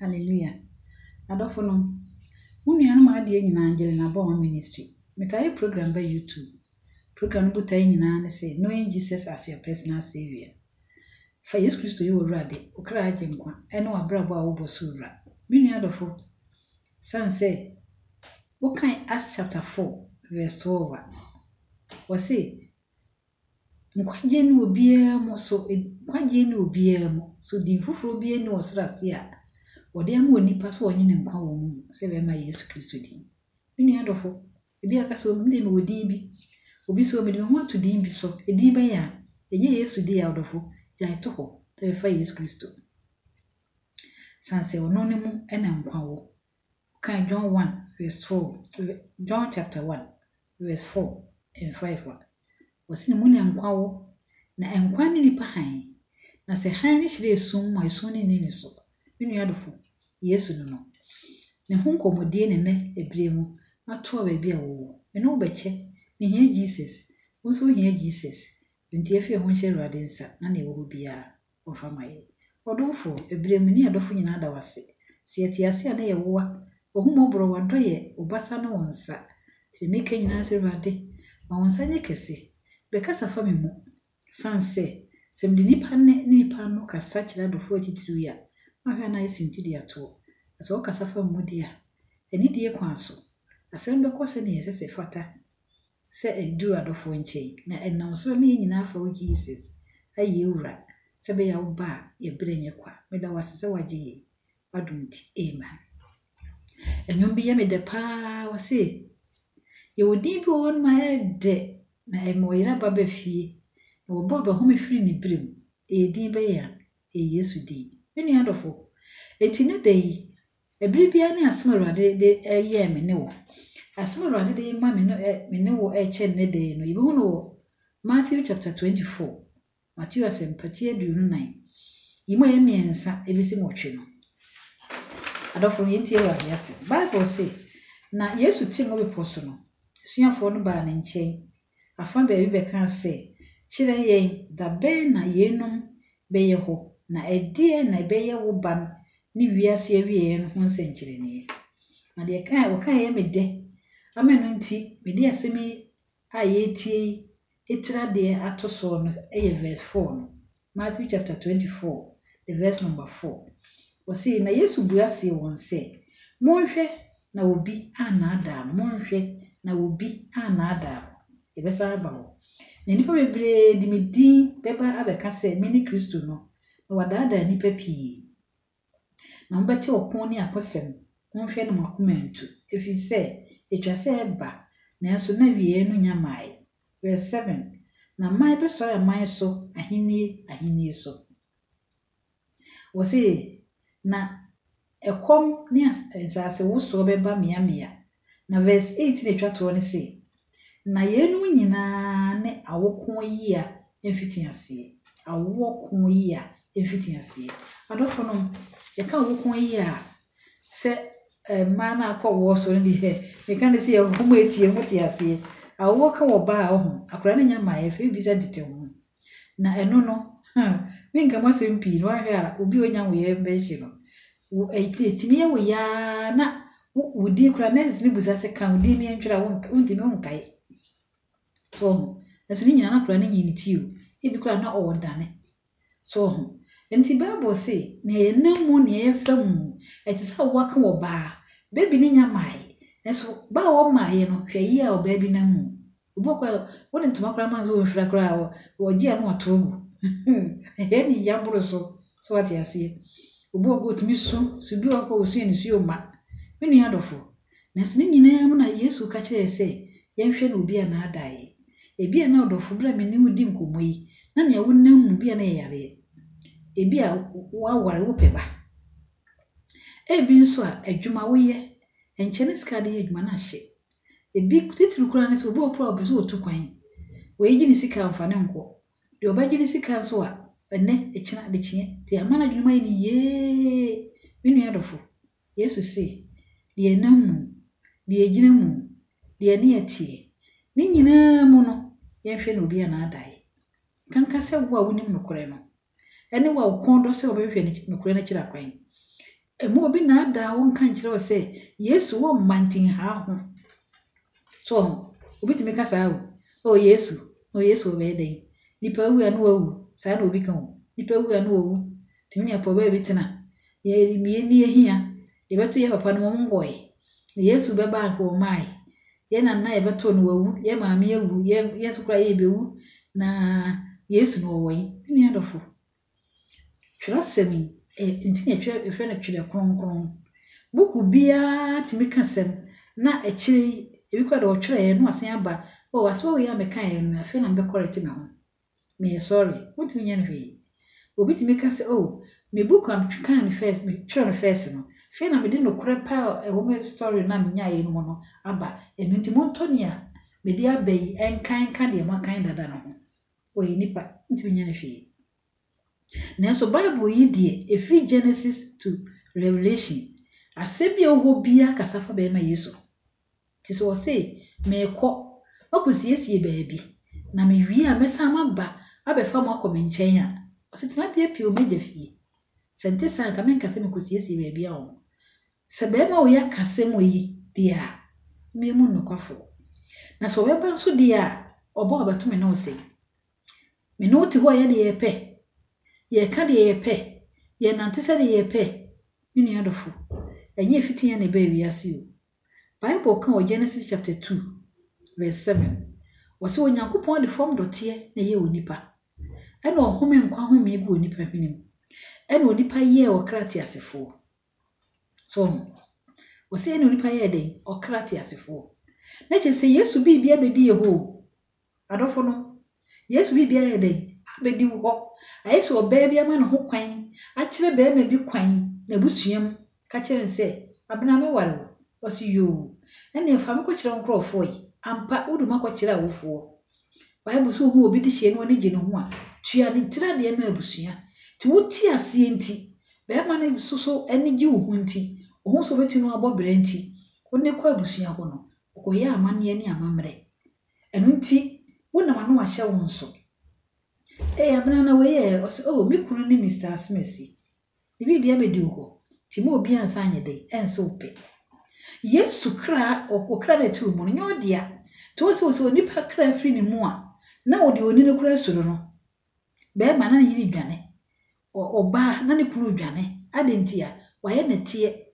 Hallelujah. Adofo Unu ma ade nyina angele na bo ministry. Mekaye program by YouTube. Program butai nyina ne say knowing Jesus as your personal savior. For Jesus Christ you already okra agye nkwa ene wabrabo a wo bosura. Minu adofo san say what kind Acts chapter 4 verse 12. What say nkwaje ni obiara mo so nkwaje ni obiara mo so di fufuro obiara ni osrase a wode am onipa so onyine nkwa wo mu se be ma Yesu Kristo din. Minu adofo ebi aka so mde me wodin bi obi so me ho ato din bi so edin be ya enye Yesu din ya adofo jai to ho te fa Yesu Kristo. Sanse ono ne mu ena nkwa wo. Kan John 1 verse 4 John chapter 1 verse 4 and 5. Wasini mu ne nkwa wo na nkwa ne nipa han na se han ne hire esum ma esum ne ni so. Minu adofo Yesu no ne ho nkomodie ne ebremu ato ba bia wo ene wo beche ne hia Jesus wonso hia Jesus nti efe ho hye Awurade nsa na ne wo bia ofa maye odofo ebremu ni adofo nyina da wase se atiase a na ye woa ohumobro wadoye obasa no wonsa se meke nyina se Awurade ma wonsa nye kese bekasa fa memu sanse se mdi nipa no kasa kira adofo atitiru ya ahwa na yesinti ato aso kasa fa memu dia eni die kwanso asem bekose ne yesese fata se edu adofo nche na enam so me nyina fa o Jesus aye wura se be ya oba ye brenye kwa meda wasese waje adumti amen. Enyom bi ye me de pa wase ye odin bi won ma de na emoyira baba fie na obo ba ho me firi ni brem edin be ya Yesu di menu adofo etine dei ebri bia ne asem Awurade de ye me ne wo asem Awurade de ma me ne wo eche ne de no yibu no Matthew chapter 24 Matthew asempati aduonu 9 yimo ye miensa ebisi motwe no adofo yenti Awurade ase Bible say na Yesu tingo be poso no suafo no ba ne nchen afa ba bi be kan say kire yen da ben na yenum be ye ho na edie na be ye wo ban ni wiase awie no ho nsenkire ne na de kan wo kan ye me de amenu nti me de asemi aye tie etira de atoso no verse 4 no Matthew chapter 24 the verse number 4 we say na Yesu buase won say monhwe na obi anada monhwe na obi anada ebesa ba ho na nipa bebre di medin beba abeka say mini Kristo no na wadada nipa pii na mbete okon ni akosem monhwe na makomentu efi say etwase ba na so na wie no nyamai verse 7 na mai be so mai so ahini so we say na ekom ni asase wo so beba mia na verse 8 ne twato ne say na yenu nyina ne awokon yi a emfiti ase awokon yi a emfiti ase adofo no ye ka awokon yi a se ma na akọ wo so ni he me kan say homo etie muti ase awoka wo ba ho akora ne nyama ye fe biza dite ho na eno no minga masempi no ahwe a obi onya wo ye mbeji no wo etimi ye wo ya na wo di kura na zini buza se kan di mi antwira wo ndi me nkai so eso ni nyina na kura ne nyini ti o ebi kura na o dane so enti Bible say na ye namu na ye fam etisa wo aka wo ba baby ni nyamai eso ba wo maaye no hwe yi a o baby namu ubokwa wode ntoma kura manzo wo mfira kura wo gi anu atogu eni yabro so ati ase ubokwa tumi so bi wakwa wo so ni so ma menu adofo na so ni nyina mu na Yesu ka kire se ye hwe na obi na adaye ebi na adofo bra meni wudi nkomoyi na ne wo namu bi na yare ebi a waware wo peba ebi nso a adwuma wo ye enchene skade ye adwuma na hye ebi titiri kura ne so obi opro obiso otu kwan we gi ni sika mfane nko de obagi ni sika nso a ene echina de chie te amana adwuma ni ye menu adofo Yesu se de namu de egina mu de ne atie ni nyina mu no ye hwe na obi na adaye kanka se wo a wonim nokore no ene wa kondo se obehwe nokore na kira kwan emu obi na ada won kan kire o se Yesu wo mantin ha ho so obi timi kasa o Yesu obe dey nipa wu anu wu sa na obi kan o nipa wu anu wu timi ya po ba bitina ye mi ni ehia ye beto ye papa no ngoy Yesu be ba nko mai ye na ye beto no wu ye maame ye wu ye sukra ye be wu na Yesu no wo yi ni adofo twirasemi enti ya twa na twire kronkron buku bia timi kasem na ekiri ebi kwa do twire ye no asen aba o aso we ya meka ye no afi na be correct me ho me sorry what me yan hwe obi timi kase me book am kan first me twire first no fe na me de no kure pa e wo story na me nya ye no no aba enti montonia me di abai enkan de makan dada no ho o yi nipa enti me yan hwe na so Bible yi die free Genesis to Revelation asebi oho bia kasafa be ma Yesu ti so say me kọ okusiesie baabi na me wi a mesa maba abefa mo akọ menchen a osetina bia pie o meja fie sente san ka men kase me kusiesie baabi a o se be ma o ya kase mo yi dia me mu nokofo na so we ba so dia obo abato me no say me no ti ho ya de ye pe ye ka de ye pe ye nante se de ye pe ni adofo enye fitian na be wiase o Bible kan o Genesis chapter 2 verse 7 wose onyankopon de form dote na ye onipa ena ohome nkwa home gu onipa hwenem ena onipa ye okrati asefo so wose ena onipa ye den okrati asefo na che se Yesu bibia bedi ye ho adofo no Yesu bibia ye den abedi wo ayeso oba bia ma no ho kwan a kire be ma bi kwan na busuam ka kire nse abena me ware wose yo ene fa me ko kire nkrofo yi ampa uduma ko kire awofo Bible so hu obi di hye no ne gye no ho a tua ne tira de ma abusua ti wuti ase enti be ma na so ene gye wo hu enti wo so betu no abobere enti woni ko abusua ho no ko ye amane ne amamre enu enti wona ma no wa hye wo nso abena na we ye mi kunu ni Mr. Smith ibi bia be di ho ti mo obi ansa anyede ense ope Yesu kra okra na tu mu nyo dia to so nipa kra firi ni mu a na odi oni ne kra suru no be ma na yiri dwane oba na ne kunu dwane adentia waye ne tie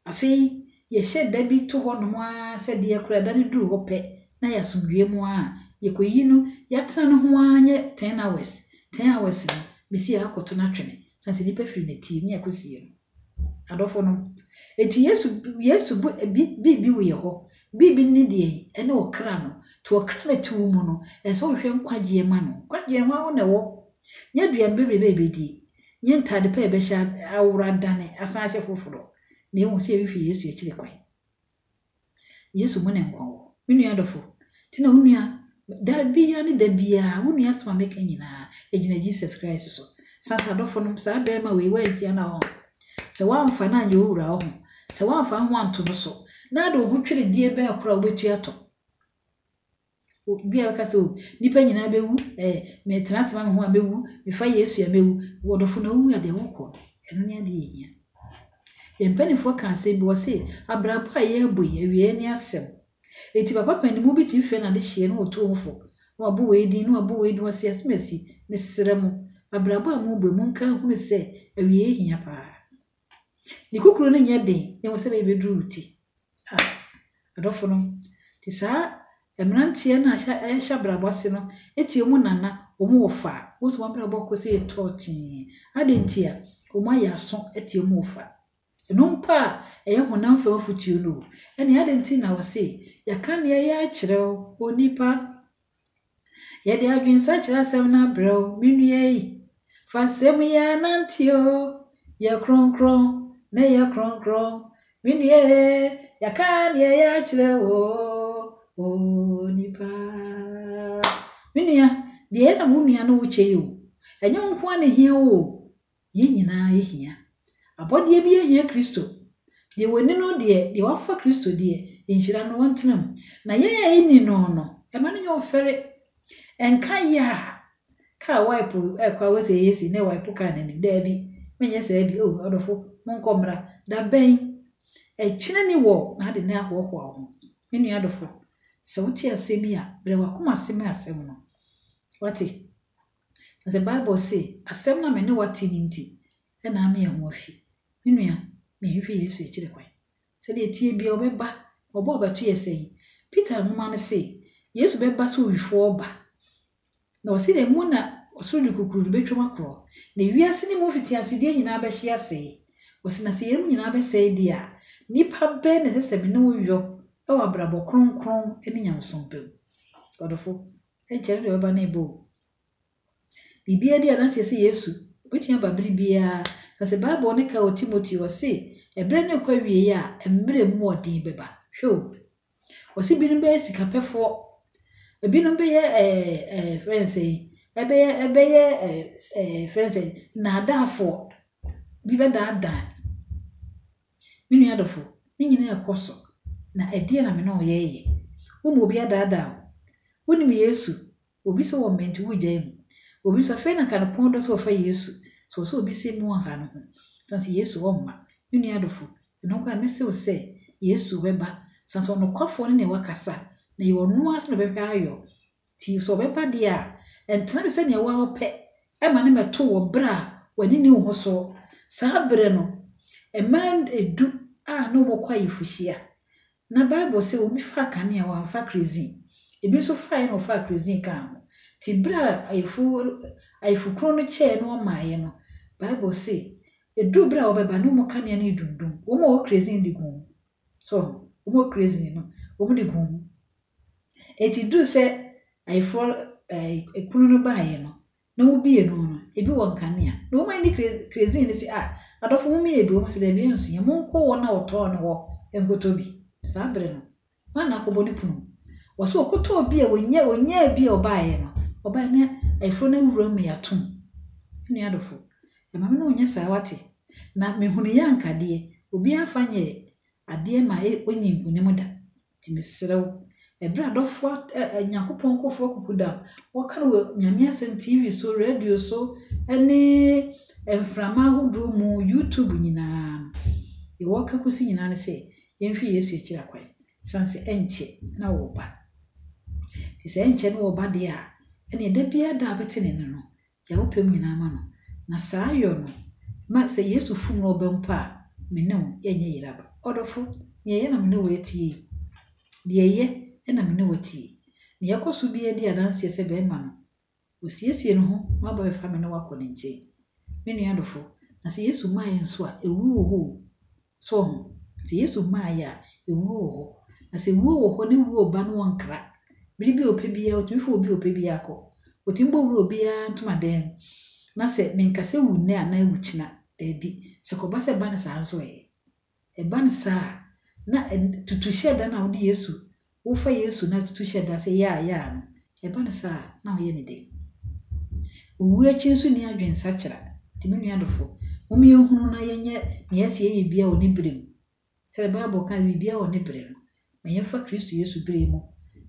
afei ye hye bi to ho no a se de kra da ne duru ho pe na ya sumdue mu a ye koyi no ya tena no ho anye 10 hours no bisi akoto na twene sanse nipa firi ne tie ni akosie adofo no eti Yesu bi we ho bi ni de ene okra no to okra na tu mu no enso hwe nkwaje ma no kwaje ma wo na wo nya dua bebe di nya ntade pa be sha awura dane asan hye foforo na ewu se ehwe Yesu ekire kwan Yesu mu ne nkwo minu adofo tina unua da bia ne da bia unua asma meka nyina ejina Jesus Christ so sansa adofo no sa be ma we wantia na ho se wa mfa na anye owura ho se wa mfa ho anto no so na do ho twere die be akora obetu ato bia ka so nipa nyina bewu me transfer ho abewu me fa Yesu ya mewu wodofo na wu ya de woko eno ne ade yenya ye mpanifo kan se bi wo se abrapa ye boye wie ne asem eti papa panimu bi twi na de hye no otomfo no abu we di no abu we di wo se asemasi mesremu abraba mu bwe mu nka hunu se awie hia pa ni kokoro ne nya den e wo se be dru uti adofo no ti sa emrantie na ahya brabo se no eti mu nana omu ofa wo so brabo ko se toti adentia omu ayaso eti omu ofa enumpa eye honam fa futu no ene adenti na wo se yakane ya kirew onipa ye de adwensa kire asem na brew menue yi fa sem ya nantio ya kronkron na ya kronkron menue yakane ya kirew onipa menua de na munua no uche yo enye nko na hia wo yi nyina ehia abode bi ehia Kristo de woni no de wafa Kristo de enhira no wontenam na ye ni no e ma no nyo fere enka ya ka wipe kwa we say yes ne wipe ka na ni da bi menye say bi o odofo monkomra da ben chine ni wo na de na ho ho menu adofo se wote asemi a bre wakoma asemi asem no wate the Bible say asem na me ne wate ni nti e na me ho afi menu ya me hwe Yesu e kire kwan se de tie bia obeba obo obeto yesei Peter no man say Yesu beba so wifo oba na o se de mu na osuru kukuru betwoma kro na wiase ni mu fiti asede nyina be hye asei o se na se yem nyina be sei dia nipa be na se me ne wo yo e wa brabo kronkron eni nyamsompe odofo e kire de oba na ebo bibia dia na se Yesu obetua babiri bia se Bible ne ka o Timothy o se ebre ne kwa wie ya embre mu odin beba hwo o se bi no be sikapefo ebi no be ye friends ebe ye friends na adafo bi be da minu adofo ni nyina ekoso na edie na me no ye umu obi ada woni me Yesu obi so wo menti wo gyan obi so fe na kan pondo so fa Yesu so obi se mu aha no ho sanse Yesu wo ma minu adofo no kwa me se o se Yesu beba sanse no kwafo ne wakasa na ye onu aso be hwa ayo ti so beba dia entena se ne wa ope e ma ne meto wo bra wani ni ho so sa bre no e man edu a no bo kwa yifuhia na Bible se obi fa kane a wa fa crazy ebi so fa no fa crazy kan ti bra ayifu krono che no maaye no Bible se edu bra obeba no mo kane na idundum wo mo crazy ndi gun so wo mo crazy no wo mo di gun eti du se ayifu ekunu no baaye no na wo bie no ebi won kane a no mo ndi crazy ni se adofo mo me ebi wo se da bi enso ye mo nko wo na oto no wo enkotobi sa bre no mana akoboni punu wo so okoto obi a wonya bi obaaye no oba na ayifu na wura me yatom enu adofo e ma me no wonya sa wate na me hunu ya nkade obi afanye ade ma onyi nkunim da ti mesrew ebra adofo nyakopon kofo kukuda wo kan wo nyame asem TV so radio so ene emframa hodo mu YouTube nyina e wo ka kusi nyina ne se yemhwe Yesu ekira kwai sanse enche na wo ba ti se enche no wo ba de a ene da bia da betene no ya wo pem nyina ma no na saa yo no ma se Yesu fum no bempa me ne wo yenye yiraba odofo ye na me ne wo etie de ye na me ne wo tie ne yakoso bia di adanse se be ma no osiesie no ho ma ba fa me ne wa kɔ ne nche me ne adofo na se Yesu ma ye nso a ewu ho so ho se Yesu ma ya ewu ho na se ewu ho ne wu ba no wankra biribi opebia otumfo obi opebia akɔ otimbo wu obia ntomaden na se menkase wu ne ana ewu kina ebi se ko ba se ba ne sa nso e ba ne sa na tutu sheda na odi Yesu wo fa Yesu na tutu sheda se ya no e ba ne sa na wo ye ne de owu echi nso ni adwensa kira ti menu adofo mo me ehunu na yenye ne yesi ye bia oni brem se Bible kan bibia oni brem me ye fa Kristo Yesu brem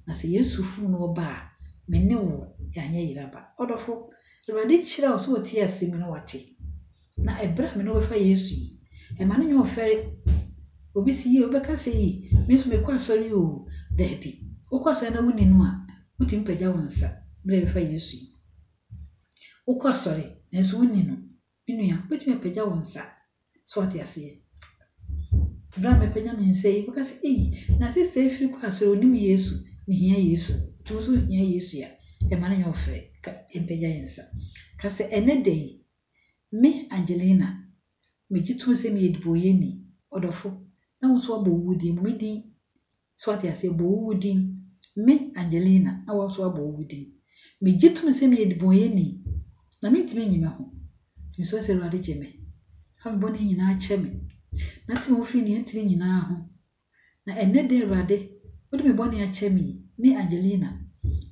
na se Yesu fu no ba me ne wo yanye yiraba odofo Ewade chira o so tie asemi no wate na ebra me no be fa Yesu e ma ne nyo fere obi si yi obeka se yi me so me kwa sori o dabi o kwa so na wuni no a uti mpagya wonsa bre be fa Yesu o kwa sori na so wuni no inu ya betu mpagya wonsa so wate ase bra me pagya me nse obeka se na sister efiri kwa sori onim Yesu me hia Yesu to so hia Yesu ya e ma ne nyo fere empenya yensa kase enedei me Angelina me jitu se me ediboye ni odofo na wo so abowudi me din so ati ase bowudi me Angelina na wo so abowudi me jitu se me ediboye ni na me ntime nyime ho me so se ruade jeme fa me boni nyina ache me na ti wo firi ni ntire nyina ho na enedei ruade odi me boni ache me Angelina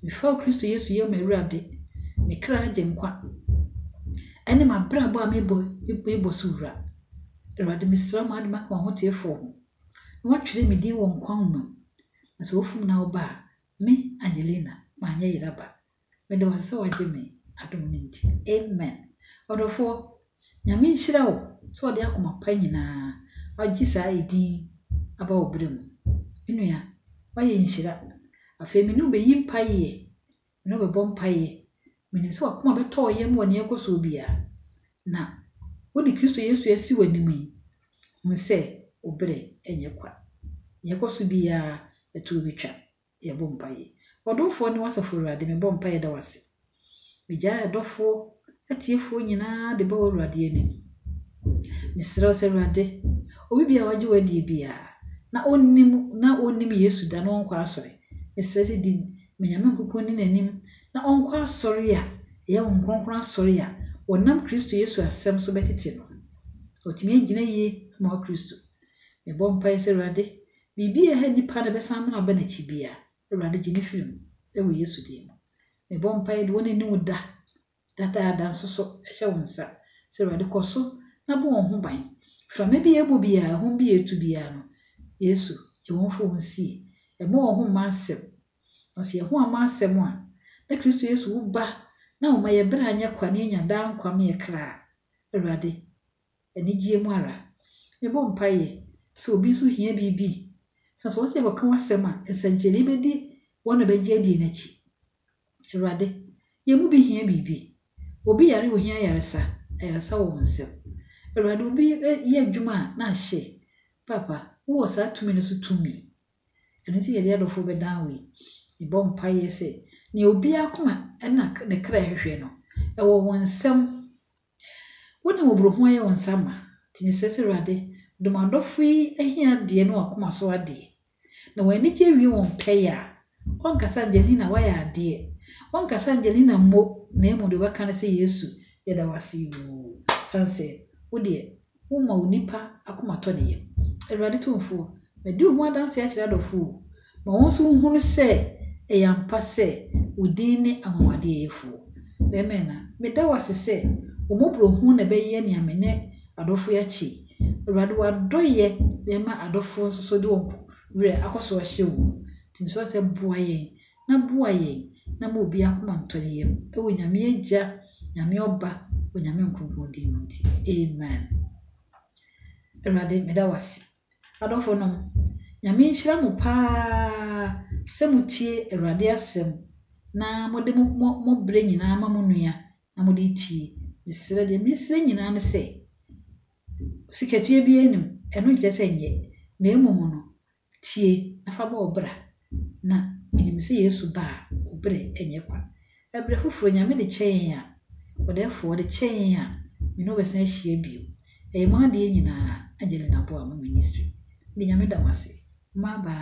before Kristo Yesu ye me ruade me kra jenkwa ene ma brabo a mebo sura erade misra ma de makwa hotiefo ho na watwere me din wo nkwan mu na so ofum na oba me Angelina ma anya yiraba me de wase waje me adom nti amen odofo nyame nhyira wo so de akoma pa nyina agye saa edi aba obre mu enua waye nhyira afa mi no be yimpa ye no be bompa ye meni so akoma beto yem woni ekoso bia na wodi Kristo Yesu asi wanimu mse obre enye kwa yekoso bia etu betwa ye bompa ye odofo ni wasafo Awurade me bompa ye da wase bija adofo atiefo nyina de ba Awurade ani misra se Awurade obi bia waje wadi bia na onim Yesu da no nkwa asore esese di menyame nkoko ni nanim na onkwa asore a ye nkronkron asore a wonam Kristo Yesu asem so betete no otimi agina ye ma Kristo me bompa ye se Awurade bibi ha nipa na besam na ba na chibia Awurade gine film ewo Yesu di me bompa ye de woni ni wuda dada nsoso ehye wonsa se Awurade koso na bo won ho ban fra me bia ebo bia ho bia etu bia no Yesu je won fo nsi e mo won ho masem na se ho amasem a na Kristo Yesu wo ba na wo maye bra anya kwa ne nya da nkwa me kra Awurade enigie mu ara me bompa ye se obi so hia bibi so wo se wo kan wasem a esanjeli bedi wona beje di na chi Awurade ye mu bi hia bibi obi yare wo hia yaresa ayasa wo nsem Awurade obi ye adwuma na hye papa wo sa tumi no so tumi eno ti yare adofo be dan we ibompa ye se ne obi akoma na ne kra hwehwe no e wo wonsem woni wobro ho ye wonsama timi sese Awurade domadofo yi ahia de no akoma so ade na wani je wi won peya onkasa Angelina waya ade onkasa Angelina mo na emu de baka na se Yesu ye da wasi wo sanse wo de wo ma onipa akoma to ne ye Awurade tumfo me di ho adanse a kira adofo ma won so hunu se eyampa se udin ne amwade efo bemena me da wase se omobro hu na beye ne amene adofo ya chi Awurade wadoye de ma adofo so de wo wure akoso hye wo tinso se boa yen na mo obi akoma ntore yem ewo nyame agya nyame oba wo nyame nkronkron din nti amen Awurade me da wase adofo no nyame nhyira mo pa semutie Awurade asem na mode mo bre nyina ma mo nua na mode tie misre nyina ne se sikatue bi enim eno gye se nye na emom no tie afa ba obra na minim se Yesu ba obre enye kwa ebre fufuro nyame de chen ya odefo de chen ya me no besan hie bio ma de nyina Angelina bo am ministry de nyame da wase ma ba